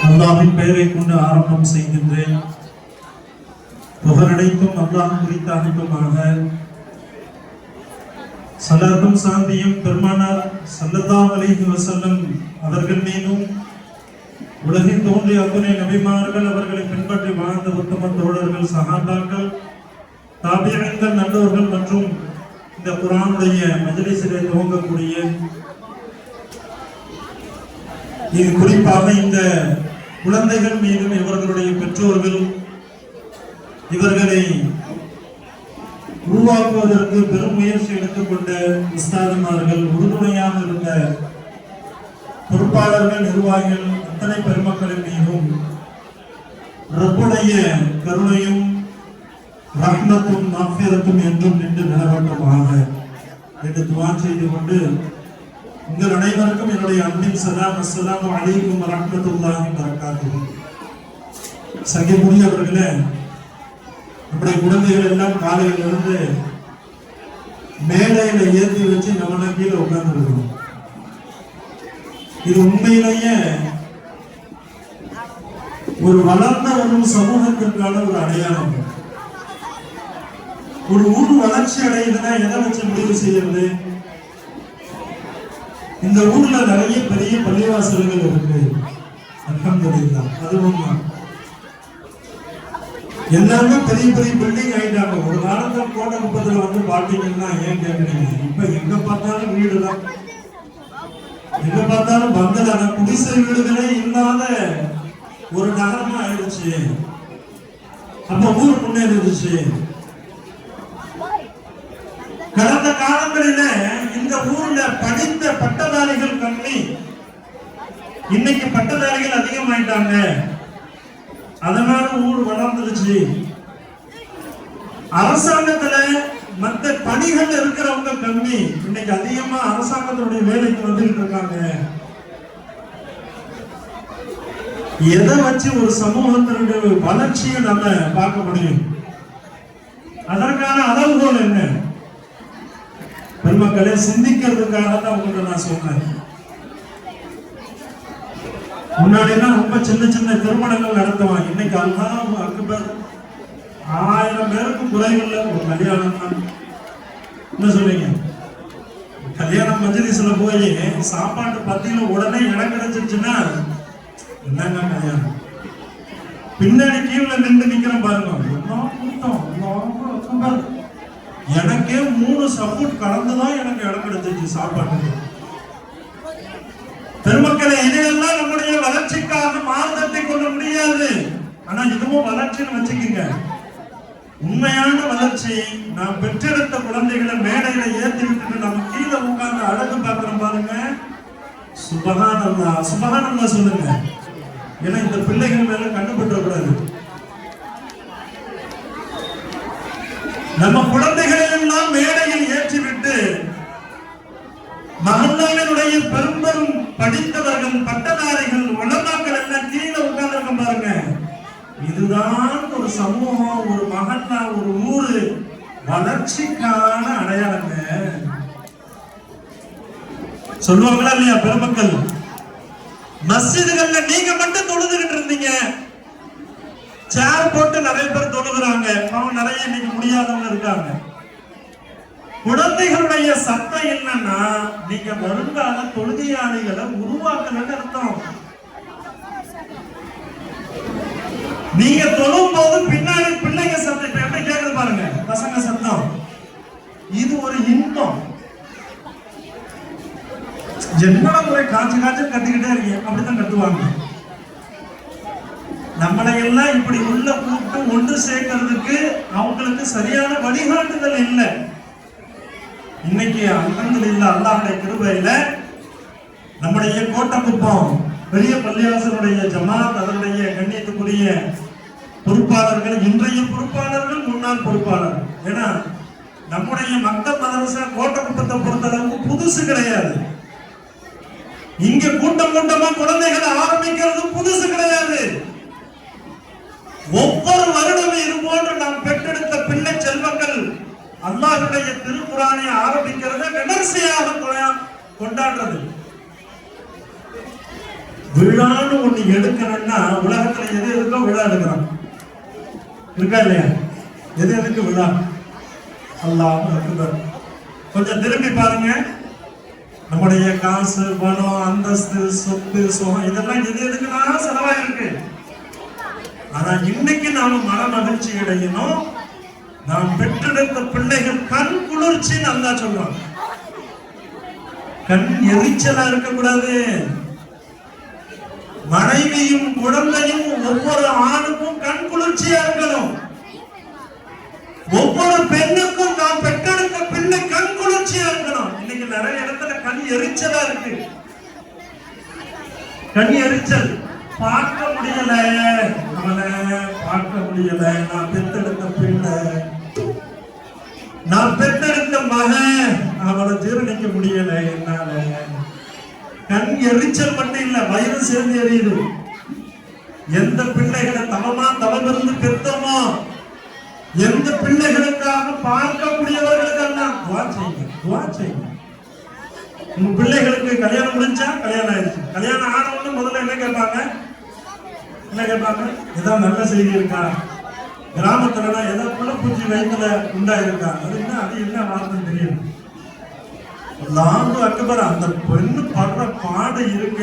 அல்லாஹ்வின் பெயரை கொண்டு ஆரம்பம் செய்கின்றேன். புகழனைத்தும் அல்லாஹ் குறித்தாகட்டுமாக. ஸலாத்தும் சாந்தியும் பெருமானார் ஸல்லல்லாஹு அலைஹி வஸல்லம் அவர்கள் மீதும் உலகில் தோன்றிய அத்துணை நபிமார்கள், அவர்களை பின்பற்றி வாழ்ந்த உத்தம தோழர்கள், சஹாபாக்கள், தாபிஈன்கள், நல்லோர்கள் மற்றும் இந்த குர்ஆனுடைய மஜ்லிஸிலே துவங்கக்கூடிய இது குறிப்பாக இந்த குழந்தைகள் மீதும் இவர்களுடைய பெற்றோர்கள் இவர்களை உருவாக்குவதற்கு பெரும் முயற்சி எடுத்துக்கொண்ட உஸ்தாதுமார்கள், உறுதுணையாக இருந்த பொறுப்பாளர்கள், நிர்வாகிகள், அத்தனை பெருமக்களின் மீதும் ரப்புடைய கருணையும் ரஹ்மத்தும் மஃபிரத்தும் என்றும் நின்று நிலவட்டமாக என்று துஆ செய்து கொண்டு உங்கள் அனைவருக்கும் என்னுடைய அன்பின் சலாம். அஸ்ஸலாமு அலைக்கும் வரஹ்மத்துல்லாஹி வபரகாத்துஹு. சகிமுடியவர்களே, நம்முடைய குழந்தைகள் எல்லாம் காலையில இருந்து மேடையில ஏற்றி வச்சு நம்ம கீழே உட்கார்ந்து இருக்கணும். இது உண்மையிலேயே ஒரு வளர்ந்த ஒரு சமூகத்திற்கான ஒரு அடையாளம். ஒரு ஊர் வளர்ச்சி அடையுதுன்னா எதை வச்சு முடிவு செய்யறது? இந்த ஊர்ல நிறைய பெரிய பள்ளிவாசல்கள் இருக்கு, அல்ஹம்துலில்லாஹ். அதுவும் எல்லாமே பெரிய பெரிய பில்டிங் ஆயிட்டாங்க. ஒரு காலத்துல கோட்டக்குப்பத்துல வந்து பாத்தீங்கன்னா ஏன் கேட்கறீங்க, இப்ப எங்க பார்த்தாலும் வீடு தான், எங்க பார்த்தாலும் பங்களான குடிசை வீடுகளே இல்லாத ஒரு நகரமா ஆயிடுச்சு. அப்ப ஊர் முன்னேறிடுச்சு. கடந்த காலங்களில இந்த ஊர்ல படித்த பட்டதாரிகள் கம்மி, இன்னைக்கு பட்டதாரிகள் அதிகமாயிட்டாங்க. அதனால ஊர் வளர்ந்துருச்சு. அரசாங்கத்துல மற்ற பணிகள் இருக்கிறவங்க கம்மி, இன்னைக்கு அதிகமா அரசாங்கத்தினுடைய வேலைக்கு வந்துட்டு இருக்காங்க. எதை வச்சு ஒரு சமூகத்தினுடைய வளர்ச்சியை நம்ம பார்க்க முடியும்? அதற்கான அளவுகோல் என்ன? பெருமக்களை சிந்திக்கிறதுக்காக தான் உங்கள்கிட்ட நான் சொன்னேன். முன்னாடிலாம் ரொம்ப சின்ன சின்ன திருமணங்கள் நடத்துவாங்க. இன்னைக்கு அல்லாஹ் அக்பர், 1000 பேருக்கு குறைவில்ல ஒரு கல்யாணம் தான். என்ன சொல்றீங்க? கல்யாணம் மஜ்லிஸ்ல போய் சாப்பாட்டு பத்தியில உடனே இடம் கிடைச்சிருச்சுன்னா என்னங்க கல்யாணம்? பின்னாடி கீழே நின்று நிக்கிறோம் பாருங்க, எனக்கே 3 சப்போர்ட் கலந்துதான் எனக்கு இடம் கிடைச்சிருச்சு சாப்பாட்டுக்கு. பெருமக்களை, இதையெல்லாம் நம்முடைய வளர்ச்சிக்காக மாறுதட்டை கொள்ள முடியாது. ஆனா இதுவும் வளர்ச்சின்னு வச்சுக்கீங்க. உண்மையான வளர்ச்சி நாம் பெற்றெடுத்த குழந்தைகளை மேடையில ஏற்றி விட்டு நம்ம கீழே உட்கார்ந்து அழகு பார்க்கிறோம் பாருங்க. சுபஹானல்லாஹ், சுபஹானல்லாஹ் சொல்லுங்க. ஏன்னா இந்த பிள்ளைகள் மேல கண்டுபற்ற கூடாது. நம்ம குழந்தைகளை எல்லாம் மேடையில் ஏற்றிவிட்டு மஹல்லாவினுடைய பெரும்பெரும் படித்தவர்கள், பட்டதாரிகள், உலமாக்கள் எல்லாம் கீழே உட்கார்ந்து பாருங்க. இதுதான் ஒரு சமூகம், ஒரு மஹல்லா, ஒரு ஊரு வளர்ச்சிக்கான அடையாளங்க. சொல்லுவாங்களா இல்லையா பெருமக்கள்? மஸ்ஜிதுகள்ல நீங்க மட்டும் தொழுதுகிட்டு இருந்தீங்க, சேர் போட்டு நிறைய பேர் தொழுகிறாங்க. அவங்க நிறைய இன்னைக்கு முடியாதவங்க இருக்காங்க. குழந்தைகளுடைய சத்தம் என்னன்னா, நீங்க வருங்கால தொழுகையாளிகளை உருவாக்கணும்னு அர்த்தம். நீங்க தொழும் போது பின்னாடி பிள்ளைங்க சத்தம் இப்ப எப்படி கேக்குது பாருங்க, பசங்க சத்தம். இது ஒரு இன்பம். என்னோட முறை காய்ச்சி கத்திக்கிட்டே இருக்கீங்க, அப்படித்தான் கத்துவாங்க. நம்மளை எல்லாம் இப்படி உள்ள கூப்பிட்டு ஒன்று சேர்க்கிறதுக்கு அவங்களுக்கு சரியான வழிகாட்டுதல் இல்லை. இன்னைக்கு அல்ஹம்துலில்லாஹ், அல்லாஹ்வுடைய கிருபையில நம்முடைய கோட்டக்குப்பம் பெரிய பள்ளிவாசலுடைய ஜமாத், அதனுடைய கண்ணியத்துக்குரிய பொறுப்பாளர்கள், இன்றைய பொறுப்பாளர்கள், முன்னாள் பொறுப்பாளர். ஏன்னா நம்முடைய மக்தப் மதரசா கோட்டக்குப்பத்தை பொறுத்தளவுக்கு புதுசு கிடையாது. இங்க கூட்டம் கூட்டமா குழந்தைகளை ஆரம்பிக்கிறது புதுசு கிடையாது. ஒவ்வொரு வருடமும் இது போன்று நாம் பெற்றெடுத்த பிள்ளை செல்வங்கள் அல்லாஹ்வுடைய திருக்குர்ஆனை ஆரம்பிக்கிறத விமர்சையாக கொண்டாடுறது. விழான்னு ஒண்ணு எடுக்கணும்னா உலகத்துல எது எதுக்கோ விழா எடுக்கிறான், இருக்கா இல்லையா? எது எதுக்கு விழா? அல்லாஹ் அக்பர். கொஞ்சம் திரும்பி பாருங்க, நம்முடைய காசு, பணம், அந்தஸ்து, சொத்து, சுகம் இதெல்லாம் எது எதுக்குன்னா செலவாயிருக்கு. ஆனா இன்னைக்கு நாம மன மகிழ்ச்சி அடையணும். நாம் பெற்றெடுத்த பிள்ளைகள் கண் குளிர்ச்சி நல்லா சொல்றாங்க. கண் எரிச்சலா இருக்கக்கூடாது. மனைவியும் குழந்தையும் ஒவ்வொரு ஆணுக்கும் கண் குளிர்ச்சியா இருக்கணும். ஒவ்வொரு பெண்ணுக்கும் நாம் பெற்றெடுத்த பிள்ளை கண் குளிர்ச்சியா இருக்கணும். இன்னைக்கு நிறைய இடத்துல கண் எரிச்சலா இருக்கு. கண் எரிச்சல், பார்க்க முடியல, அவனை பார்க்க முடியல. நான் பெற்றெடுத்த பிள்ளை, நான் பெற்றெடுத்த மகன், அவனை ஜீரணிக்க முடியல என்னால. கண் எரிச்சல் மட்டும் இல்ல, வயிறு சேர்ந்து எரியுது. எந்த பிள்ளைகளை தவமா தவமிருந்து பெற்றோமோ, எந்த பிள்ளைகளுக்காக பார்க்கக்கூடியவர்களுக்கெல்லாம் துவா செய்யுங்க, துவா செய்யுங்க. உங்க பிள்ளைகளுக்கு கல்யாணம் முடிஞ்சா, கல்யாணம் ஆயிடுச்சு, கல்யாணம் ஆனவங்க முதல்ல என்ன கேட்பாங்க? என்ன கேட்பாங்க? ஏதாவது நல்ல செய்தி இருக்கா? கிராமத்துல ஏதாவது புலப்பூச்சி வயிற்றுல உண்டாயிருக்கா? அது என்ன வார்த்தை தெரியும்? அல்லாஹ் அக்பர். அந்த பெண்ணு படுற பாடு இருக்க.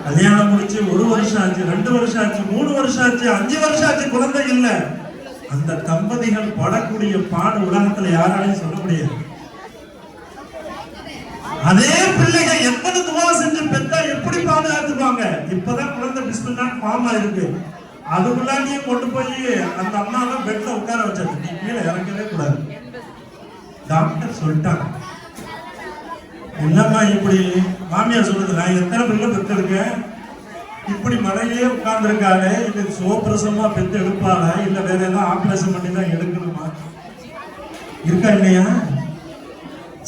கல்யாணம் முடிச்சு 1 வருஷம் ஆச்சு, 2 வருஷம் ஆச்சு, 3 வருஷம் ஆச்சு, 5 வருஷம் ஆச்சு, குழந்தை இல்ல. அந்த தம்பதிகள் படக்கூடிய பாடு உலகத்துல யாராலையும் சொல்ல முடியாது. அதே பிள்ளைகள் எத்தனை துவா செஞ்சு பெத்தா எப்படி பாதுகாத்துப்பாங்க? இப்பதான் குழந்தை பிஸ்மில்லாஹ் ஃபார்ம் ஆயிருக்கு. அதுக்குள்ளாண்டியே கொண்டு போய் அந்த அம்மாவை பெட்ல உட்கார வச்சது. நீ கீழே இறங்கவே கூடாது. டாக்டர் சொல்லிட்டாங்க. என்னம்மா இப்படி? மாமியார் சொல்லுது, நான் எத்தனை பிள்ளை பெற்றிருக்கேன், இப்படி மழையிலே உட்கார்ந்து இருக்காரு, இது சோப்பிரசமா பெற்று எடுப்பாளா இல்ல வேற ஏதாவது ஆபரேஷன் பண்ணி தான் எடுக்கணுமா? இருக்கா இல்லையா?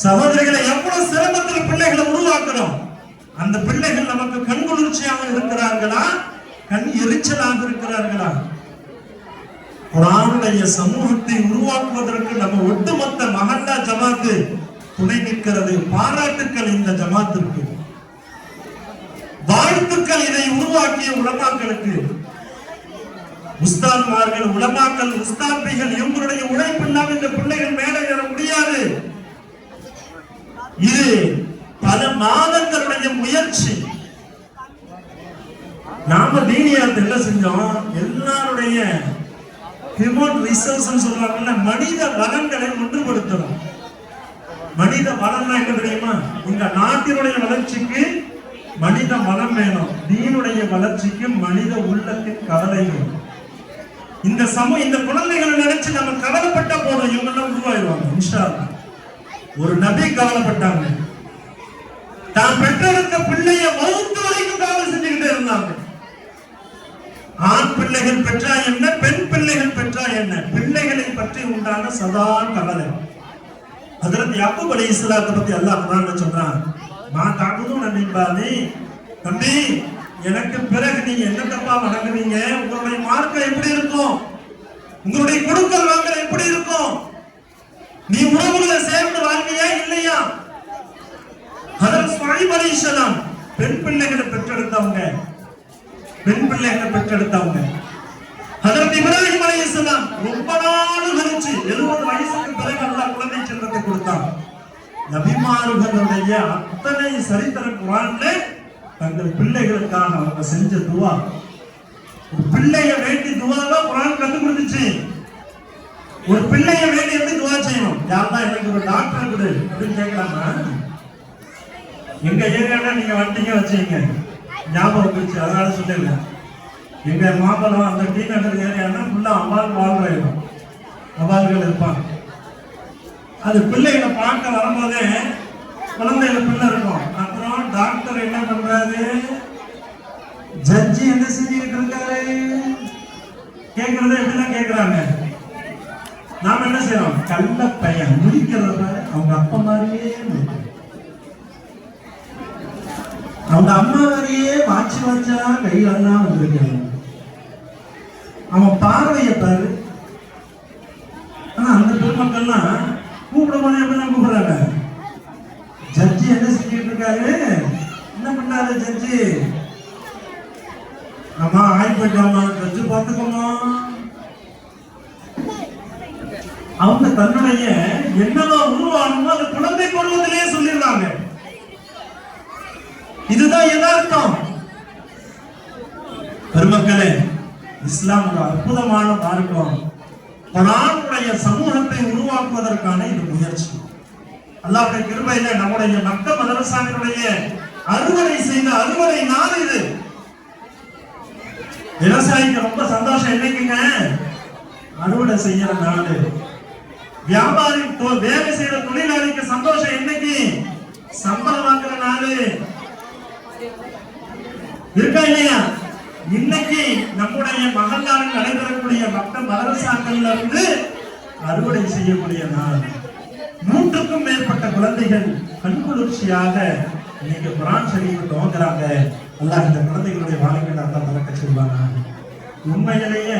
சகோதரிகளை எவ்வளவு சிரமத்தில் பிள்ளைகளை உருவாக்குறோம். அந்த பிள்ளைகள் நமக்கு கண் குளிர்ச்சியாக இருக்கிறார்களா, கண் எரிச்சலாக இருக்கிறார்களா? குர்ஆனுடைய சமூகத்தை உருவாக்குவதற்கு நம்ம ஒட்டுமொத்த மஹல்லா ஜமாத்து துணை நிற்கிறது. பாராட்டுக்கள் இந்த ஜமாத்திற்கு, வாழ்த்துக்கள் இதை உருவாக்கிய உலமாக்களுக்கு. உஸ்தாத்மார்கள், உலமாக்கள், உஸ்தாத்பிகள் இவங்களுடைய உழைப்பில்லாமல் இந்த பிள்ளைகள் மேலே ஏற முடியாது. இது பல மாதங்களுடைய முயற்சி. நாம தீனியாத் என்ன செஞ்சோம்? எல்லாருடைய ஹியூமன் ரிசோர்ஸ் சொல்றாங்கல்ல, மனித வளங்களை ஒன்றுபடுத்தணும். மனித வளம்னா என்ன தெரியுமா? இந்த நாட்டினுடைய வளர்ச்சிக்கு மனித வளம் வேணும், தீனுடைய வளர்ச்சிக்கு மனித உள்ளத்தின் கவலை வேணும். இந்த குழந்தைகளை நினைச்சு நம்ம கவலைப்பட்ட போதும் இவங்க எல்லாம் உருவாயிருவாங்க இன்ஷா அல்லாஹ். ஒரு நபி கவலைப்பட்டாங்க, தான் பெற்றெடுத்த பிள்ளைய மௌத்து வரைக்கும் கவலை செஞ்சுக்கிட்டே இருந்தாங்க. ஆண் பிள்ளைகள் பெற்றா என்ன, பெண் பிள்ளைகள் பெற்றா என்ன, பிள்ளைகளை பற்றி உண்டான சதா கவலை. ஹஜ்ரத் யாக்கூப் அலைஹிஸ்ஸலாத்தை பத்தி அல்லாஹ் குர்ஆன்ல சொல்றான், மா தாகுதுன மின் பாதி, தம்பி எனக்கு பிறகு நீங்க என்ன தப்பா வணங்குவீங்க? உங்களுடைய மார்க்கம் எப்படி இருக்கும்? உங்களுடைய கொடுக்கல் வாங்கல் எப்படி இருக்கும்? நீ உறவுகளை சேர்ந்து வாழ்வியா இல்லையா? ஹஜ்ரத் ஷுஐப் அலைஹிஸ்ஸலாம் பெண் பிள்ளைகளை பெற்றெடுத்தவங்க, பெண் பிள்ளைகளை பெற்றெடுத்தவங்க. ஹஜ்ரத் இப்ராஹிம் அலைஹிஸ்ஸலாம் ரொம்ப நாள் கழிச்சு 70 வயசுக்கு பிறகு அல்லாஹ் குழந்தை செல்வத்தை கொடுத்தான். நபிமார்களுடைய அத்தனை சரித்திர குர்ஆன்ல தங்கள் பிள்ளைகளுக்காக அவங்க செஞ்ச துவா, பிள்ளைய வேண்டி துவாவா குர்ஆன் கத்து கொடுத்துச்சு. ஒரு பிள்ளைய வேண்டி எப்படி துவா செய்யணும்? யாரா எனக்கு ஒரு டாக்டர் கொடு அப்படின்னு கேட்கலாமா? எங்க ஏரியால நீங்க வண்டிங்க வச்சீங்க ஞாபகம் வந்துச்சு, அதனால சொல்லிருக்கேன். எங்க மாம்பழம் அந்த டி நகர் ஏரியானா ஃபுல்லா அவால் வாழ்ற இடம், அவால்கள் இருப்பாங்க. அது பிள்ளைகளை பார்க்க வரும்போதே குழந்தைகளை பிள்ளை இருக்கும். அப்புறம் டாக்டர் என்ன பண்றாரு, ஜட்ஜி என்ன செஞ்சுக்கிட்டு இருக்காரு கேட்கறத எப்படிதான் கேட்கிறாங்க. நாம என்ன செய்யறோம்? கள்ள பையன் முடிக்கிறத அவங்க அப்பா மாதிரியே, அவங்க அம்மா மாதிரியே வாட்சி வாட்சா கையெல்லாம் வந்திருக்காங்க. அவன் பார்வைய பாரு, ஆனா அந்த பெருமக்கள்லாம் கூப்பிடும் போது எப்படிதான் கூப்பிடுறாங்க? ஜட்ஜி என்ன செஞ்சுட்டு இருக்காரு? என்ன பண்ணாரு ஜட்ஜி? ஆமா ஆய் போயிட்டாமா, ஜட்ஜு பார்த்துக்கோமா. அவங்க தன்னுடைய என்னதான் உருவானமோ அந்த குழந்தை பருவத்திலேயே சொல்லிடுறாங்க. இதுதான் யதார்த்தம். பெருமக்களே, இஸ்லாம் ஒரு அற்புதமான மார்க்கம். குர்ஆனுடைய சமூகத்தை உருவாக்குவதற்கான இது முயற்சி. அல்லாஹ்வுடைய கிருபையில நம்முடைய மக்க மதரசாவினுடைய அறுவடை செய்த அறுவடை நாள் இது. விவசாயிக்கு ரொம்ப சந்தோஷம் என்னைக்குங்க? அறுவடை செய்யற நாள். வியாபாரி வேலை செய்யற தொழிலாளிக்கு சந்தோஷம் என்னைக்கு? சம்பளம் வாங்குற நாள். இருக்கா இல்லையா? இன்னைக்கு நம்முடைய மகல்லாவில் நடைபெறக்கூடிய மக்கள் மதரசாக்கள்ல இருந்து அறுவடை செய்யக்கூடிய நாள். 100க்கும் மேற்பட்ட குழந்தைகள் கண்குளிர்ச்சியாக இன்னைக்கு குர்ஆன் ஷரீஃப் துவங்குறாங்க. அல்லாஹ் இந்த குழந்தைகளுடைய வாழ்க்கையை அல்லாஹ் பறக்க செய்வாங்க. உண்மையிலேயே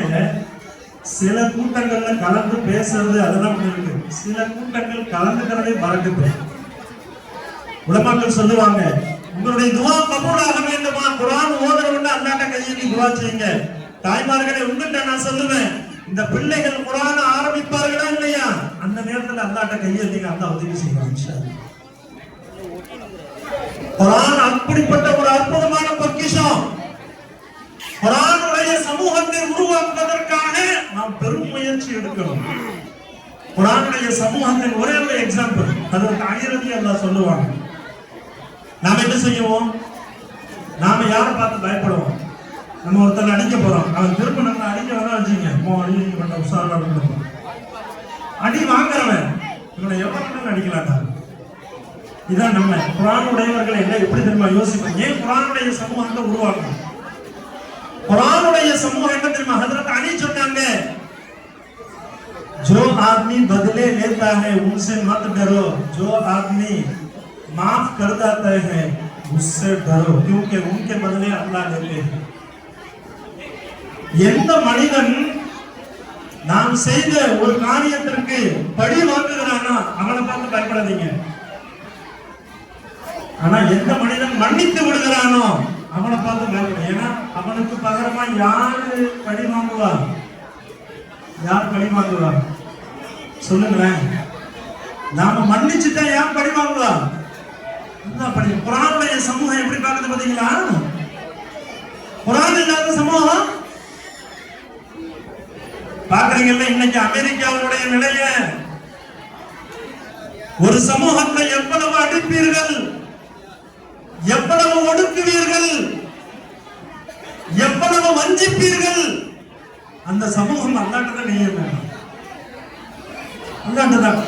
சில கூட்டங்கள்ல கலந்து பேசுறது அதெல்லாம் இருக்கு. சில கூட்டங்கள் கலந்துக்கிறதே பறக்குது. உலமாக்கள் சொல்லுவாங்க, உங்களுடைய துஆ கபூலாக வேண்டுமா? குர்ஆன் ஓதுறவங்க அல்லாஹ்ட்ட கையேந்தி துஆ செய்யுங்க. தாய்மார்களே, உங்கள்கிட்ட நான் சொல்லுவேன், இந்த பிள்ளைகள் குர்ஆன் ஆரம்பிப்பார்களா இல்லையா, அந்த நேரத்துல அல்லாஹ்ட்ட கையேந்திங்க, அல்லாஹ் உதவி செய்வான் இன்ஷாஅல்லாஹ். குர்ஆன் அப்படிப்பட்ட ஒரு அற்புதமான பொக்கிஷம். குர்ஆனுடைய சமூகத்தை உருவாக்குவதற்காக நாம் பெரும் முயற்சி எடுக்கணும். குர்ஆனுடைய சமூகத்தின் ஒரே ஒரு எக்ஸாம்பிள், அதற்கு ஆயிரத்தி அல்லாஹ் சொல்லுவாங்க. நாம என்ன செய்வோம்? நாம யாரை பார்த்து பயப்படுவோம்? நம்ம ஒருத்தர் அடிக்க போறோம், அவன் திரும்ப நம்ம அடிக்க வர வச்சுங்க, அடிக்க வேண்டாம், உஷாரா இருக்கணும். அடி வாங்குறவன் இவனை எவ்வளவு அடிக்கலாட்டா? இதான் நம்ம குர்ஆன் உடையவர்கள் என்ன எப்படி தெரியுமா யோசிப்போம்? ஏன் குர்ஆனுடைய சமூகத்தை உருவாக்கணும்? குர்ஆனுடைய சமூகம் என்ன தெரியுமா? ஹஜ்ரத் அலி சொன்னாங்க, जो आदमी बदले लेता है उनसे मत डरो, जो आदमी माफ कर देता है उससे डरो, क्योंकि उनके बदले अल्लाह लेते हैं. எந்த மனிதன் நாம் செய்த ஒரு காரியத்திற்கு பழி வாங்குகிறானா அவனை பார்த்து பயப்படாதீங்க. ஆனா எந்த மனிதன் மன்னித்து விடுகிறானோ அவனை பார்த்து பயப்படும். ஏன்னா அவனுக்கு பகரமா யாரு பழி வாங்குவா? யார் பழி வாங்குவா சொல்லுங்களேன்? நாம மன்னிச்சுட்டா யார் பழி வாங்குவா? குர்ஆனுடைய சமூகம் எப்படி பார்க்குது பாத்தீங்களா? குர்ஆன் இல்லாத சமூகம் பாக்குறீங்கல்ல. இன்னைக்கு அமெரிக்காவுடைய நிலைய, ஒரு சமூகத்தை எவ்வளவு அடிப்பீர்கள், எவ்வளவு ஒடுக்குவீர்கள், எவ்வளவு வஞ்சிப்பீர்கள், அந்த சமூகம் அல்லாஹ்தான் நியமம். அல்லாஹ்தான்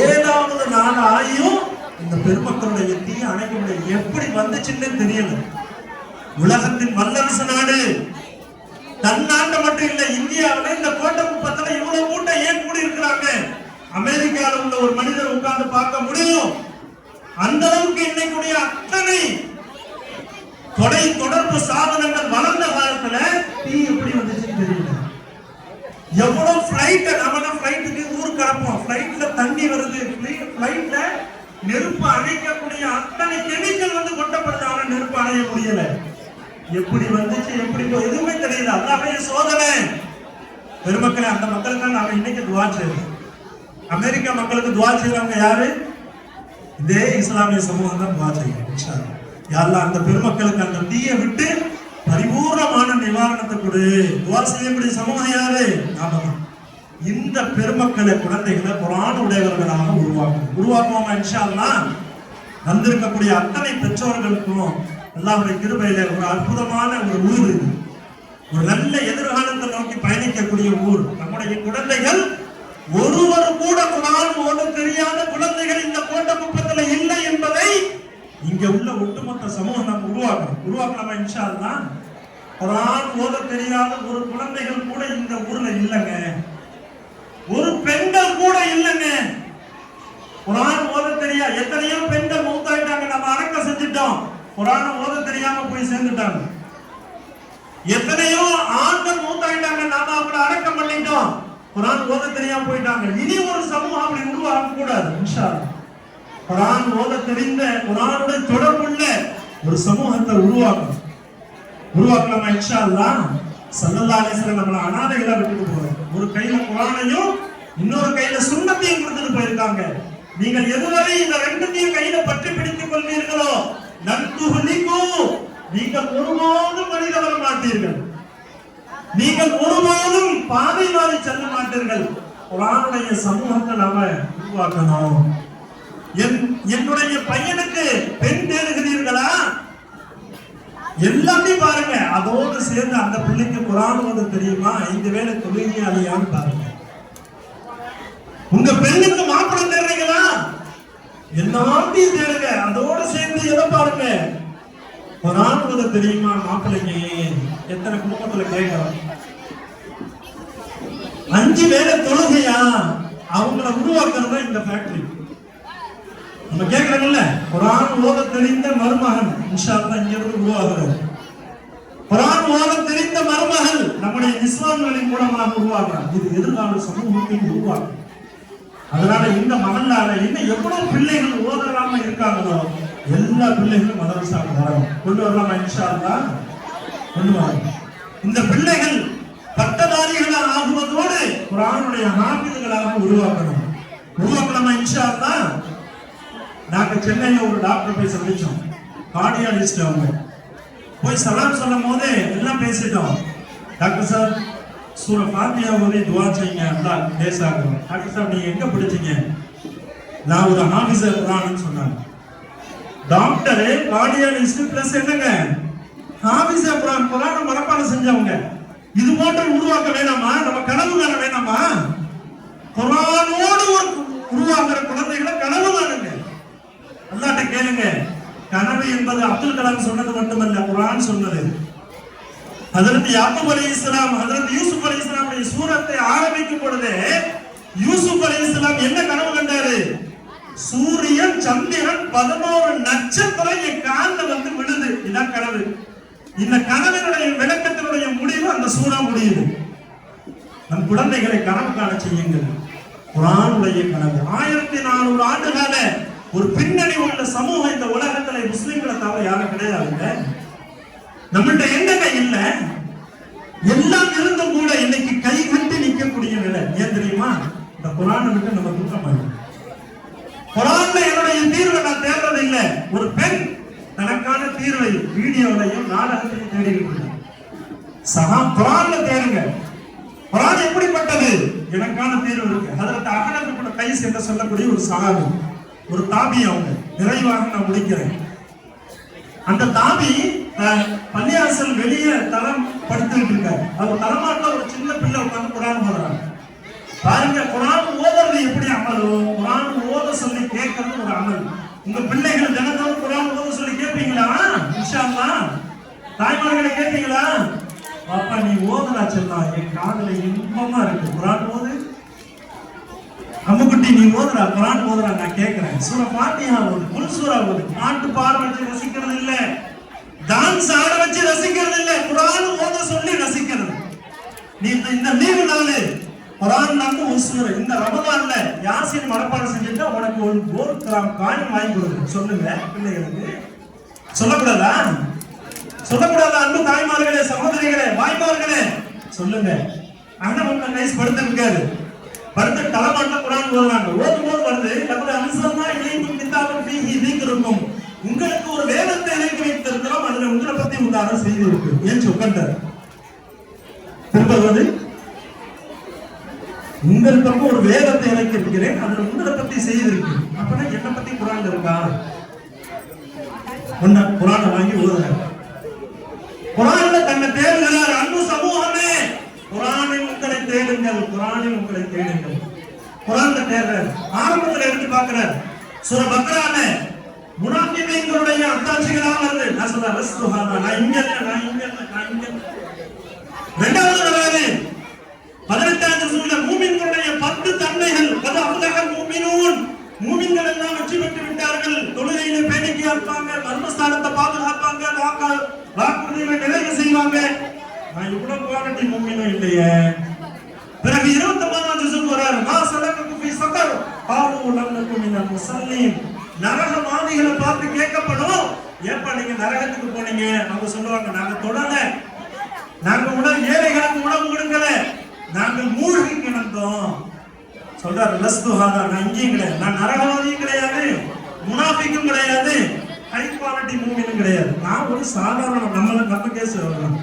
ஏதாவது நாள் ஆயும் இந்த பெருமக்களுடைய தீ அணைக்க முடியும். எப்படி வந்துச்சுன்னு தெரியல. உலகத்தின் வல்லரசு நாடு, தன் நாட்டை மட்டும் இல்ல, இந்தியாவில் இந்த கோட்டை குப்பத்துல இவ்வளவு கூட்டம் ஏன் கூடி இருக்கிறாங்க? அமெரிக்காவில் உள்ள ஒரு மனிதர் உட்கார்ந்து பார்க்க முடியும். அந்த அளவுக்கு இன்னைக்குடைய அத்தனை தொடர்பு சாதனங்கள் வளர்ந்த காலத்துல தீ எப்படி வந்துச்சுன்னு தெரியல. எவ்வளவு பிளைட், நம்ம பிளைட்டுக்கு ஊர் கிளப்போம், பிளைட்ல தண்ணி வருது, பிளைட்ல நெருப்பு அணைக்கக்கூடிய அத்தனை கெமிக்கல் வந்து கொட்டப்படுது, ஆனா நெருப்பு அணைய முடியல. எப்படி வந்துச்சு, எப்படி எதுவுமே தெரியல. அல்லாஹ்வுடைய சோதனை. பெருமக்களே, அந்த மக்களுக்கு நாம இன்னைக்கு துஆ செய்யணும். அமெரிக்கா மக்களுக்கு துஆ செய்யறவங்க யாரு? இதே இஸ்லாமிய சமூகம் தான் துஆ செய்யும் இன்ஷாஅல்லாஹ். யா அல்லாஹ், அந்த பெருமக்களுக்கு அந்த தீயை விட்டு பரிபூர்ணமான நிவாரணத்தை கொடு. துஆ செய்யக்கூடிய சமூகம் யாரு? நாம தான். இந்த பெருமக்களை, குழந்தைகளை குர்ஆன் உடையவர்களாக உருவாக்குவோமா இன்ஷாஅல்லாஹ். வந்திருக்கக்கூடிய அத்தனை பெற்றோர்களுக்கும் அல்லாஹ்வுடைய கிருபையில ஒரு அற்புதமான ஒரு ஊர் இது. ஒரு நல்ல எதிர்காலத்தை நோக்கி பயணிக்கக்கூடிய ஊர். நம்முடைய குழந்தைகள் ஒருவர் கூட குர்ஆன் ஓத தெரியாத குழந்தைகள் இந்த கோட்டக்குப்பத்தில் இல்லை என்பதை இங்க உள்ள ஒட்டுமொத்த சமூகம் நாம் உருவாக்கலாமா இன்ஷா அல்லாஹ். குர்ஆன் ஓத தெரியாத ஒரு குழந்தைகள் கூட இந்த ஊர்ல இல்லைங்க. ஒரு பெண்கள் கூட இல்லைங்க. குர்ஆன் ஓத தெரியா எத்தனையோ பெண்கள் மௌத்தாயிட்டாங்க, நம்ம அடக்கம் செஞ்சுட்டோம். குர்ஆன் ஓத தெரியாம போய் சேர்ந்துட்டாங்க. எத்தனையோ ஆண்கள் மௌத்தாயிட்டாங்க, நாம அவங்களை அடக்கம் பண்ணிட்டோம். குர்ஆன் ஓத தெரியாம போயிட்டாங்க. இனி ஒரு சமூகம் அப்படி உருவாக கூடாது. இன்ஷா அல்லாஹ் குர்ஆன் ஓத தெரிந்த, குர்ஆனுடைய தொடர்புள்ள ஒரு சமூகத்தை உருவாக்கலாமா? இன்ஷா அல்லாஹ். ஸல்லல்லாஹு அலைஹி வஸல்லம் நம்மள அனாதைகளா விட்டுட்டு போறாங்க. ஒரு கையில குர்ஆனையும் இன்னொரு கையில சுன்னத்தையும் கொடுத்துட்டு போயிருக்காங்க. நீங்கள் எதுவரை இந்த ரெண்டுத்தையும் கையில பற்றி பிடித்துக் கொள்வீர்களோ நன்துஹ்லிகு, நீங்கள் ஒருபோதும் வழி தவற மாட்டீர்கள், நீங்கள் ஒருபோதும் பாதை மாறி செல்ல மாட்டீர்கள். குர்ஆனுடைய சமூகத்தை நாம உருவாக்கணும். என்னுடைய பையனுக்கு பெண் தேடுகிறீர்களா? எல்லாமே பாருங்க, அதோடு சேர்ந்து அந்த பிள்ளைக்கு குர்ஆன் ஓத தெரியுமா, 5 வேளை தொழுகையாளியான்னு பாருங்க. உங்க பெண்ணுக்கு மாப்பிள்ளை தேடுறீங்களா? எல்லாத்தையும் தேடுங்க, அதோடு சேர்ந்து எதை பாருங்க, குர்ஆன் ஓத தெரியுமா மாப்பிள்ளைக்கு. எத்தனை குடும்பத்துல கேட்கிறோம், 5 வேளை தொழுகையா? அவங்கள உருவாக்குறதா இந்த ஃபேக்டரி. நம்ம கேட்கிறோம்ல, குர்ஆன் ஓத தெரிந்த மருமகன் இன்ஷா அல்லாஹ் இங்க இருந்து உருவாகுறாரு. குர்ஆன் ஓத தெரிந்த மருமகள் நம்முடைய இஸ்லாமியர்களின் மூலமாக உருவாக்குறாங்க. இது எதிர்கால சமூகத்தின் உருவாக்கும். அதனால இந்த மகளால இன்னும் எவ்வளவு பிள்ளைகள் ஓதலாம இருக்காங்களோ எல்லா பிள்ளைகளும் மதரசாவுக்கு வரணும், கொண்டு வரலாமா? இன்ஷா அல்லாஹ் கொண்டு வரணும். இந்த பிள்ளைகள் பட்டதாரிகளாக ஆகுவதோடு குர்ஆனுடைய ஹாஃபிதுகளாக உருவாக்கலாமா? இன்ஷா அல்லாஹ். நாங்க சென்னையில ஒரு டாக்டர் போய் சந்திச்சோம், கார்டியாலஜிஸ்ட். அவங்க போய் சலாம் சொல்லும் போதே எல்லாம் பேசிட்டோம். டாக்டர் சார் சூரா ஃபாத்திஹா ஓதி துஆ செய்யுங்க, அல்லாஹ் லேசாக்கும். டாக்டர் சார் நீங்க எங்க படிச்சீங்க? நான் ஒரு ஹாஃபிஸ் குர்ஆன்னு சொன்னாங்க. டாக்டர் கார்டியாலஜிஸ்ட் பிளஸ் என்னங்க, ஹாஃபிஸ் குர்ஆன், குர்ஆனை மனப்பாடம் செஞ்சவங்க. இது போன்ற உருவாக்க வேணாமா? நம்ம கனவு காண வேணாமா? குர்ஆனோடு உருவாக்குற குழந்தைகளை கனவு காணுங்க. அல்லாஹ்ட்ட கேளுங்க. கனவு என்பது அப்துல் கலாம் சொன்னது மட்டுமல்ல, குர்ஆன் சொன்னது. ஹஜ்ரத் யாக்கூப் அலைஹிஸ்ஸலாம், ஹஜ்ரத் யூசுப் அலைஹிஸ்ஸலாம் சூரத்தை ஆரம்பிக்கும் பொழுது யூசுப் அலைஹிஸ்ஸலாம் என்ன கனவு கண்டாரு? சூரியன் சந்திரன் 11 நட்சத்திரம் என் கால்ல வந்து விழுது. இதான் கனவு. இந்த கனவினுடைய விளக்கத்தினுடைய முடிவு அந்த சூரா முடியுது. நம் குழந்தைகளை கனவு காண செய்யுங்கள். குர்ஆனுடைய கனவு 1400 ஆண்டுகால ஒரு பின்னணி உள்ள சமூகம் இந்த உலகத்துல முஸ்லிம்களை தவிர யாரும் கிடையாதுங்க. நம்மள்ட்ட என்னங்க இல்ல, எல்லாம் இருந்தும் கூட இன்னைக்கு கை கட்டி நிற்கக்கூடிய நிலை. ஏன் தெரியுமா? இந்த குர்ஆனை விட்டு நம்ம தூக்கமாயிடும். குர்ஆன்ல என்னுடைய தீர்வை நான் தேடுறது இல்ல. ஒரு பெண் தனக்கான தீர்வை வீடியோலையும் நாடகத்தையும் தேடிக்கிட்டு குர்ஆன்ல தேடுங்க. குர்ஆன் எப்படிப்பட்டது? எனக்கான தீர்வு இருக்கு. ஹஜ்ரத் அஹ்னஃப் இப்னு கைஸ் என்று சொல்லக்கூடிய ஒரு சஹாபி, ஒரு தாபி. அவங்க நிறைவாக நான் முடிக்கிறேன். அந்த தாபி பள்ளியாசல் வெளியே தரம் படுத்துக்கிட்டு இருக்காரு. அவர் தலைமாட்டில் ஒரு சின்ன பிள்ளை உட்கார்ந்து குர்ஆன் ஓதுறாங்க. பாருங்க, குர்ஆன் ஓதுறது எப்படி அமலோ, குர்ஆன் ஓத சொல்லி கேட்கறது ஒரு அமல். உங்க பிள்ளைகள் தினத்தோடு குர்ஆன் ஓத சொல்லி கேட்பீங்களா? இன்ஷா அல்லாஹ். தாய்மார்களை கேட்பீங்களா? பாப்பா நீ ஓதுறா செல்லாம், என் காதுல இன்பமா இருக்கு, குர்ஆன் ஓது. அம்முக்குட்டி நீ ஓதுறா, குர்ஆன் ஓதுறா, நான் கேட்கிறேன். சூரா ஃபாத்திஹா ஓது, முழு சூரா ஓது. பாட்டு பாட வச்சு ரசிக்கிறது இல்ல, டான்ஸ் ஆட வச்சு ரசிக்கிறது இல்ல, குர்ஆன் ஓத சொல்லி ரசிக்கிறது. நீ இந்த லீவு நாளு குர்ஆன் நாக்கு உஸ்ஸூர இந்த ரமலான்ல யாசீன் மனப்பாடம் செஞ்சுட்டா உனக்கு ஒரு காயம் வாங்கி கொடுங்க. சொல்லுங்க பிள்ளைகளுக்கு. சொல்லக்கூடாதா? சொல்லக்கூடாதா? அன்பு தாய்மார்களே, சகோதரிகளே, வாய்மார்களே சொல்லுங்க. அண்ணன் உங்க கைஸ் படுத்து இருக்காரு, படுத்து தலைமாட்ட குர்ஆன் ஓதுறாங்க. ஓதும்போது வருது, லக்கத் அன்ஸல்னா இலைக்கும் கிதாபன் ஃபீஹி ذிக்ருக்கும், உங்களுக்கு ஒரு வேதத்தை இறக்கி வைத்திருக்கிறோம், அதுல உங்களை பத்தி உண்டான செய்தி இருக்கு. ஏன் உட்கார்ந்தார் திருப்பவது? உங்கள் பக்கம் ஒரு வேதத்தை இறக்கி இருக்கிறேன், அதுல உங்களை பத்தி செய்தி இருக்கு. அப்பனா என்ன பத்தி குர்ஆன் இருக்கா? குர்ஆனை வாங்கி ஓதுறாங்க. குர்ஆன்ல தன்னை தேடுகிறார். அன்பு சமூகமே, குர்ஆனில் உங்களை தேடுங்கள், குர்ஆனில் உங்களை தேடுங்கள். குர்ஆன்ல தேடுறார். ஆரம்பத்தில் எடுத்து பார்க்கிறார். சூரா பக்ரால முனாஃபிகீன்களுடைய அத்தாட்சிகளா வருது. நான் சொல்றேன் ரஸ்துஹானா, நான் இங்க இரண்டாவது வராது 18வது சூரா மூமின்களுடைய 10 தன்மைகள். கத அஃலஹல் மூமினூன், மூமின்கள் எல்லாம் வெற்றி பெற்று விட்டார்கள். தொழுகையில பேணிக்கையா இருப்பாங்க, மர்மஸ்தானத்தை பாதுகாப்பாங்க, வாக்குறுதிகளை நிறைவு செய்வாங்க. நான் இவ்வளவு குவாலிட்டி மூமினும் இல்லையே. பிறகு 29 காலு லம் நகு மினல் முஸல்லீன். நரகவாதிகளை பார்த்து கேட்கப்படும், ஏப்பா நீங்க நரகத்துக்கு போனீங்க? அவங்க சொல்லுவாங்க, நாங்க தொடல, நாங்க ஏழைகளுக்கு உணவு கொடுக்கல, நாங்கள் மூழ்கி கிடந்தோம். சொல்றாரு லஸ்து ஹாதா, நான் இங்கேயும் கிடையாது, நான் நரகவாதியும் கிடையாது, முனாஃபிக்கும் கிடையாது, ஹை குவாலிட்டி மூமினும் கிடையாது, நான் ஒரு சாதாரண நம்ம கேஸ் வரலாம்,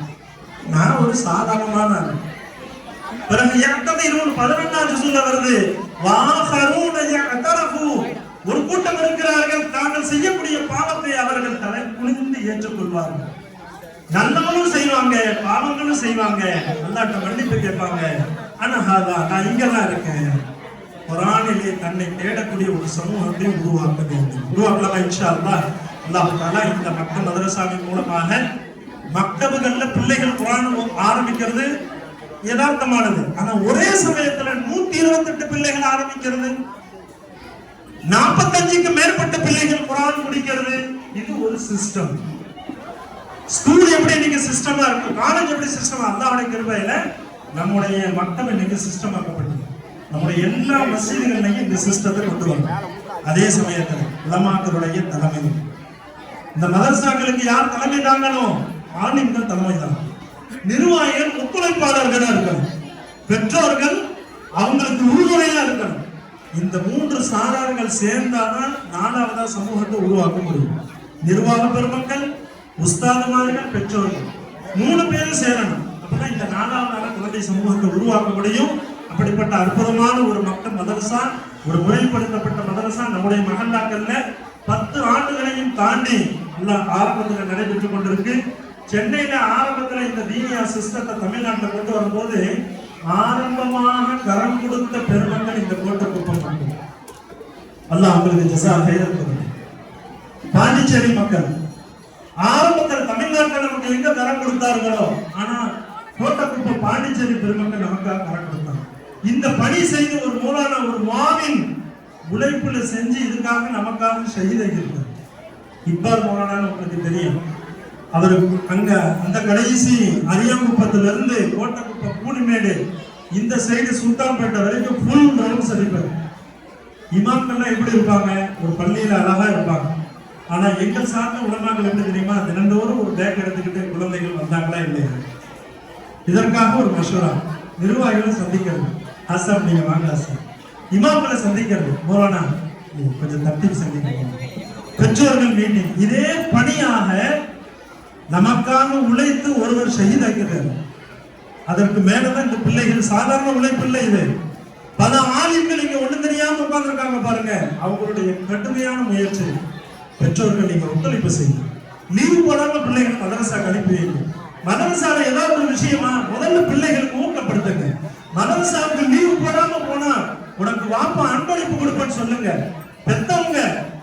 நான் ஒரு சாதாரணமான. பிறகு 11 சொல்ல வருது, வாஹரூன யஅதரஃபு, ஒரு கூட்டம் இருக்கிறார்கள், தாங்கள் செய்யக்கூடிய பாவத்தை அவர்கள் தலை குனிந்து ஏற்றுக்கொள்வார்கள். நல்லவங்களும் செய்வாங்க, பாவங்களும் செய்வாங்க, அல்லாஹ்ட்ட மன்னிப்பு கேட்பாங்க. அனஹாதா, நான் இங்கதான் இருக்கேன். குர்ஆனிலே தன்னை தேடக்கூடிய ஒரு சமூகத்தை உருவாக்க வேண்டும். உருவாக்கலாமா இன்ஷா அல்லாஹ். அல்லாஹ் தஆலா இந்த மக்கள் மதரசாவின் மூலமாக மக்தபுகள்ல பிள்ளைகள் குர்ஆன் ஆரம்பிக்கிறது யதார்த்தமானது. ஆனா ஒரே சமயத்துல 128 பிள்ளைகள் ஆரம்பிக்கிறது, 45க்கு மேற்பட்ட பிள்ளைகள் குர்ஆன் முடிக்கிறது, இது ஒரு சிஸ்டம். ஸ்கூல் எப்படி இன்னைக்கு சிஸ்டமா இருக்கு, காலேஜ் எப்படி சிஸ்டமா, அல்லாஹ்வுடைய கிருபையில நம்முடைய மக்தப் இன்னைக்கு சிஸ்டம் ஆக்கப்பட்டது. நம்முடைய எல்லா மஸ்ஜிதுகளையும் இந்த சிஸ்டத்தை கொண்டு வரணும். அதே சமயத்தில் உலமாக்களுடைய தலைமை, இந்த மதரசாக்களுக்கு யார் தலைமை தாங்கணும்? ஆலிம்கள் தலைமை தான். நிர்வாகிகள் ஒத்துழைப்பாளர்களா இருக்கணும், பெற்றோர்கள் அவங்களுக்கு உறுதுணையா இருக்கணும். இந்த 3 சாரார்கள் சேர்ந்தாதான் 4வதா சமூகத்தை உருவாக்க முடியும். நிர்வாக பெருமக்கள், உஸ்தாதுமார்கள், பெற்றோர்கள் 3 பேரும் சேரணும். அப்பதான் இந்த 4வதான குழந்தை சமூகத்தை உருவாக்க முடியும். அப்படிப்பட்ட அற்புதமான ஒரு மக்கள் மதரசா, ஒரு முறைப்படுத்தப்பட்ட மதரசா நம்முடைய மஹல்லாக்கள்ல 10 ஆண்டுகளையும் தாண்டி ஆரம்பத்தில் நடைபெற்றுக் கொண்டிருக்கு. சென்னையில ஆரம்பத்தில் இந்த தீனியா சிஸ்டத்தை தமிழ்நாட்டில் கொண்டு வரும்போது ஆரம்பமாக கரம் கொடுத்த பெருமக்கள் இந்த கோட்டக்குப்பம் மக்கள். அல்லாஹ் அவங்களுக்கு ஜஸா ஹைரத் கொடுக்கட்டும். பாண்டிச்சேரி மக்கள் ஆரம்பத்தில் தமிழ்நாட்டில் நமக்கு எங்க கரம் கொடுத்தார்களோ, ஆனா கோட்டக்குப்பம் பாண்டிச்சேரி பெருமக்கள் நமக்காக கரம் கொடுத்தாங்க. இந்த பணி செய்து ஒரு மூலான ஒரு மாவின் உழைப்புல செஞ்சு இதுக்காக நமக்காக ஷஹீதாகியிருக்கார். இப்பார் மௌலானா உங்களுக்கு தெரியும், அவர் அங்க அந்த கடைசி அரியாங்குப்பத்திலிருந்து கோட்டக்குப்பம் கூலிமேடு இந்த சைடு சுல்தான்பேட்டை வரைக்கும் ஃபுல் ரவுண்ட்ஸ் அடிப்பார். இமாம்கள்லாம் எப்படி இருப்பாங்க? ஒரு பள்ளியில அழகா இருப்பாங்க. ஆனா எங்கள் சார்ந்த உலமாக்கள் எப்படி தெரியுமா? தினந்தோறும் ஒரு பேக் எடுத்துக்கிட்டு குழந்தைகள் வந்தாங்களா இல்லையா, இதற்காக ஒரு மஷூரா, நிர்வாகிகளை சந்திக்கிறது, ஹசன் நீங்க வாங்க ஹசன், இமாம்களை சந்திக்கிறது, மௌலானா கொஞ்சம் தட்டி சந்திக்கணும், பெற்றோர்கள் மீட்டிங். இதே பணியாக நமக்காக உழைத்து ஒருவர் ஷஹீதாக்கிறார். அதற்கு மேலதான் இந்த பிள்ளைகள் சாதாரண உழைப்பு இல்லை. இது பல ஆலிம்கள் இங்க ஒண்ணு தெரியாம உட்கார்ந்துருக்காங்க பாருங்க, அவங்களுடைய கடுமையான முயற்சி. பெற்றோர்கள் நீங்க ஒத்துழைப்பு செய்யுங்க, லீவு போடாம பிள்ளைகள் மதரசா அனுப்பி வைங்க. மதரசால ஏதாவது ஒரு விஷயமா முதல்ல பிள்ளைகளுக்கு ஊக்கப்படுத்துங்க. மதரசாவுக்கு லீவு போடாம போனா உனக்கு வாப்பா அன்பளிப்பு கொடுப்பேன்னு சொல்லுங்க. பெத்தவங்க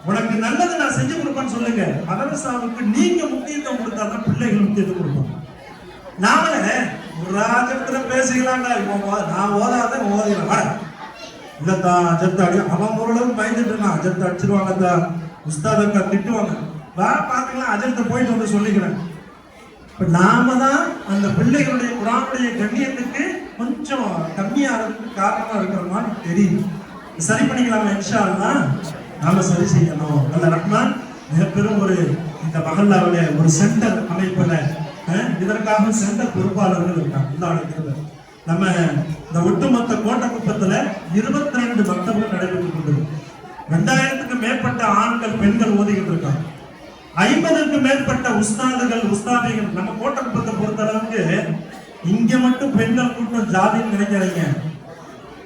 உனக்கு நல்லது நான் செஞ்சு கொடுப்பேன்னு சொல்லுங்க. மதரசாவுக்கு நீங்க முக்கியத்துவம் கொடுத்தாதான் பிள்ளைகள் முக்கியத்துவம் கொடுப்பாங்க. நாமளே ஒரு ராஜத்துல பேசிக்கலாம்டா, நான் ஓதாத ஓதிக்கலாம் இல்லத்தா அஜத்தை அடி, அவன் ஓரளவுக்கு பயந்துட்டு இருக்கான், அஜத்தை அடிச்சிருவாங்கத்தா, உஸ்தாதக்கா திட்டுவாங்க, வா பாத்துக்கலாம், அஜத்தை போயிட்டு வந்து சொல்லிக்கிறேன். இப்ப நாம தான் அந்த பிள்ளைகளுடைய குரானுடைய கண்ணியத்துக்கு கொஞ்சம் கம்மியாகிறதுக்கு காரணமா இருக்கிற மாதிரி தெரியும். சரி பண்ணிக்கலாமா? இன்ஷா அல்லாஹ் நாம சரி செய்யணும். அல்ல ரஹ்மான் மிகப்பெரும் ஒரு இந்த மஹல்லாவுடைய ஒரு சென்டர் அமைப்புல இதற்காக சென்டர் பொறுப்பாளர்கள் இருக்காங்க. நம்ம இந்த ஒட்டுமொத்த கோட்டக்குப்பத்துல 22 மக்தபுகள் நடைபெற்றுக் கொண்டிருக்கு. 2000க்கு மேற்பட்ட ஆண்கள் பெண்கள் ஓதிக்கிட்டு இருக்காங்க. 50க்கு மேற்பட்ட உஸ்தாதுகள் உஸ்தாதிகள். நம்ம கோட்டக்குப்பத்தை பொறுத்த அளவுக்கு இங்க மட்டும் பெண்கள் கூட்டம் ஜாதின்னு நினைக்கிறீங்க.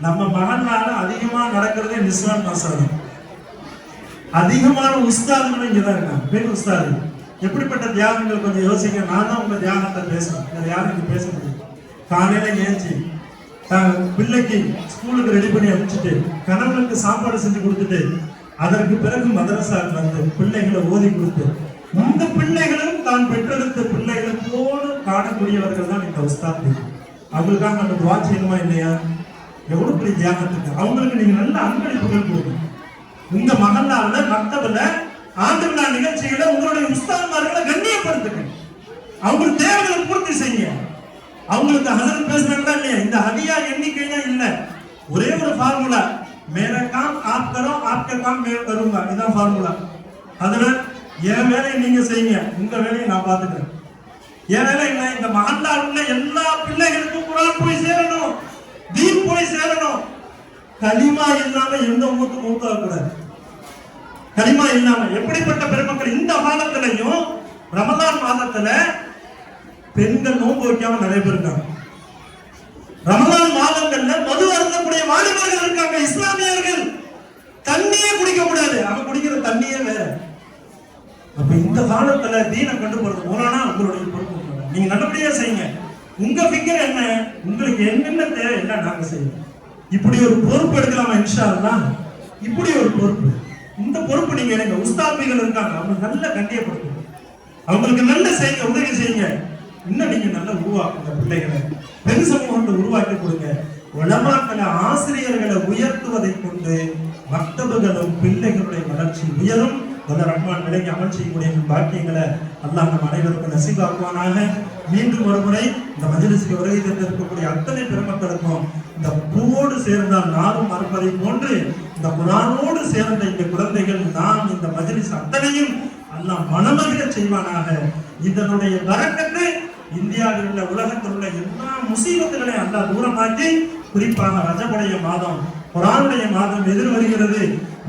நம்ம மகனால அதிகமா நடக்கிறதே நிஸ்வான் மாசாது. அதிகமான உஸ்தாதுகளும் இங்கதான் இருக்காங்க, பெண் உஸ்தாது. எப்படிப்பட்ட தியாகங்கள் கொஞ்சம் யோசிங்க. நான் தான் உங்க தியாகத்தை பேசுறேன், வேற யாரும் இங்க பேச முடியும். காலையில ஏஞ்சி பிள்ளைக்கு ஸ்கூலுக்கு ரெடி பண்ணி அனுப்பிச்சுட்டு கணவனுக்கு சாப்பாடு செஞ்சு கொடுத்துட்டு அதற்கு பிறகு மதரசாக்கு வந்து பிள்ளைகளை ஓதி கொடுத்து இந்த பிள்ளைகளும் தான் பெற்றெடுத்த பிள்ளைகள் போல காணக்கூடியவர்கள் தான் இந்த உஸ்தாது. அவங்களுக்காக நம்ம துவா செய்யணுமா இல்லையா? எவ்வளவு பெரிய தியாகத்துக்கு அவங்களுக்கு நீங்க நல்ல அன்பளிப்புகள் கொடுங்க. உங்க மகளால மக்தபுல ஆண்டு விழா நிகழ்ச்சிகளை உங்களுடைய உஸ்தாதுமார்களை கண்ணியப்படுத்துங்க. அவங்களுக்கு தேவைகளை பூர்த்தி செய்யுங்க. அவங்களுக்கு ஹசரத் பேசுறாங்களா இல்லையா? இந்த ஹதியா எண்ணிக்கையா இல்ல, ஒரே ஒரு ஃபார்முலா. मेरा काम आप करो, आपके काम मैं करूंगा. இதான் ஃபார்முலா. அதுல என் வேலையை நீங்க செய்யுங்க, உங்க வேலையை நான் பார்த்துக்கிறேன். என் வேலை என்ன? இந்த மஹல்லா உள்ள எல்லா பிள்ளைகளுக்கும் குர்ஆன் போய் சேரணும், தீன் போய் சேரணும். கலிமா இல்லாம எந்த மூத்தாக கூடாது. கலிமா இல்லாம எப்படிப்பட்ட பெருமக்கள் இந்த காலத்திலையும் ரமலான் மாதத்துல பெண்கள் நோன்பு வைக்காம நிறைய பேர் இருக்காங்க. ரமலான் மாதங்கள்ல மது அருந்தக்கூடிய வாலிபர்கள் இருக்காங்க, இஸ்லாமியர்கள். தண்ணியே குடிக்க கூடாது, அவங்க குடிக்கிற தண்ணியே வேற. அப்ப இந்த காலத்துல தீனை கொண்டு போறது மூலனா உங்களுடைய பொறுப்பு. நீங்க நல்லபடியா செய்யுங்க. உங்க ஃபிகர் என்ன, உங்களுக்கு என்னென்ன தேவை என்ன நாங்க செய்யணும். இப்படி ஒரு பொறுப்பு எடுக்கலாமா இன்ஷா அல்லாஹ்? இப்படி ஒரு பொறுப்பு, இந்த பொறுப்பு நீங்க எடுங்க. உஸ்தாபிகள் இருக்காங்க, அவங்க நல்ல கண்டியப்படுத்துங்க, அவங்களுக்கு நல்ல செய்யுங்க, உதவி செய்யுங்க. இன்னும் நீங்க நல்ல உருவாக்குங்க பிள்ளைகளை, பெண் சமூகத்தை உருவாக்கி கொடுங்க. உலமாக்களை ஆசிரியர்களை உயர்த்துவதை கொண்டு மக்தபுகளும் பிள்ளைகளுடைய வளர்ச்சி உயரும். ரஹ்மான் விலைக்கு அமல் செய்யக்கூடிய பாக்கியங்களை அல்லாஹ் நம் அனைவருக்கும் நசீபாக்குவானாக. மீண்டும் ஒரு முறை இந்த மஜ்லிஸுக்கு வருகை தந்திருக்கக்கூடிய அத்தனை பெருமக்களுக்கும் இந்த பூவோடு சேர்ந்தால் நாரும் மறுப்பதை போன்று இந்த குர்ஆனோடு சேர்ந்த இந்த குழந்தைகள் நாம் இந்த மஜ்லிஸ் அத்தனையும் அல்லாஹ் மனமகிழ செய்வானாக. இதனுடைய பரக்கத்து இந்தியாவில் உள்ள உலகத்தில் உள்ள எல்லா முசீபத்துகளை அல்லாஹ் தூரமாக்கி, குறிப்பாக ரஜபுடைய மாதம், குர்ஆனுடைய மாதம் எதிர் வருகிறது.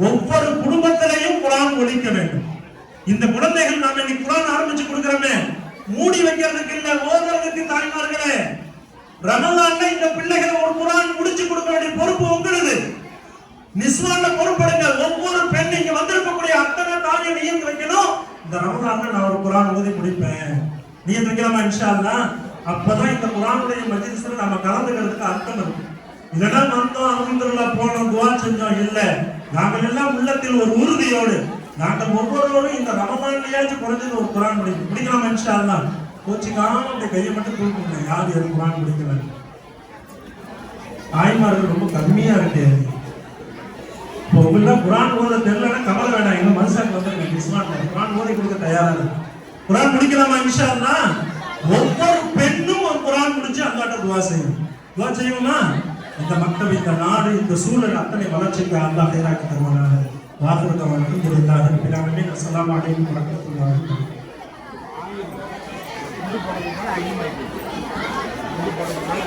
ஒவ்வொரு குடும்பத்திலையும் குர்ஆன் ஒலிக்க வேண்டும். இந்த குழந்தைகள் நாம இன்னைக்கு குர்ஆன் ஆரம்பிச்சு கொடுக்கிறோமே, மூடி வைக்கிறதுக்கு இல்ல, ஓதுறதுக்கு. தாய்மார்களே, ரமலான்ல இந்த பிள்ளைகளை ஒரு குர்ஆன் முடிச்சு கொடுக்க வேண்டிய பொறுப்பு உங்களுது. நிஸ்வான்ல பொறுப்படுங்க. ஒவ்வொரு பெண் இங்க வந்திருக்கக்கூடிய அத்தனை தாயை நியத்து வைக்கணும், இந்த ரமலான்ல நான் ஒரு குர்ஆன் ஓதி முடிப்பேன். நியத்து வைக்கலாமா இன்ஷா அல்லாஹ்? அப்பதான் இந்த குர்ஆனுடைய மஜ்லிஸ்ல நாம கலந்துக்கிறதுக்கு அர்த்தம் இருக்கு. இல்லைன்னா வந்தோம், அல்ஹம்துலில்லாஹ் போனோம், துஆ செஞ்சோம். இல்ல, நாங்கள் எல்லாம் உள்ளத்தில் ஒரு உறுதியோடு நாங்கள் ஒவ்வொருவரும் இந்த ரமலான்லயாச்சும் குறைஞ்சது ஒரு குர்ஆன் முடிக்கலாமா இன்ஷா அல்லாஹ்? கோச்சிக்காம அப்படி கையை மட்டும் தூக்குங்க, யார் எது குர்ஆன் முடிக்கிறாங்க. தாய்மார்கள் ரொம்ப கம்மியா இருக்கு. இப்போ உங்களுக்கு குர்ஆன் ஓத தெரியலன்னா கவலை வேண்டாம், எங்க மனுஷாக்கு வந்து இஸ்லாம்ல குர்ஆன் ஓதி கொடுக்க தயாரா இருக்கு. குர்ஆன் முடிக்கலாமா இன்ஷா அல்லாஹ்? ஒவ்வொரு பெண்ணும் ஒரு குர்ஆன் முடிச்சு அல்லாஹ்ட்ட துஆ செய்யும். துஆ செய்யுமா? இந்த மக்கள், இந்த நாடு, இந்த சூழல் அத்தனை வளர்ச்சிக்கு அல்லாஹ் ஹைராக்கி தருவானாக. வாஹிரு தஅவானா அல்ஹம்துலில்லாஹி ரப்பில் ஆலமீன். அஸ்ஸலாமு அலைக்கும் வரஹ்மத்துல்லாஹி வபரகாத்துஹு.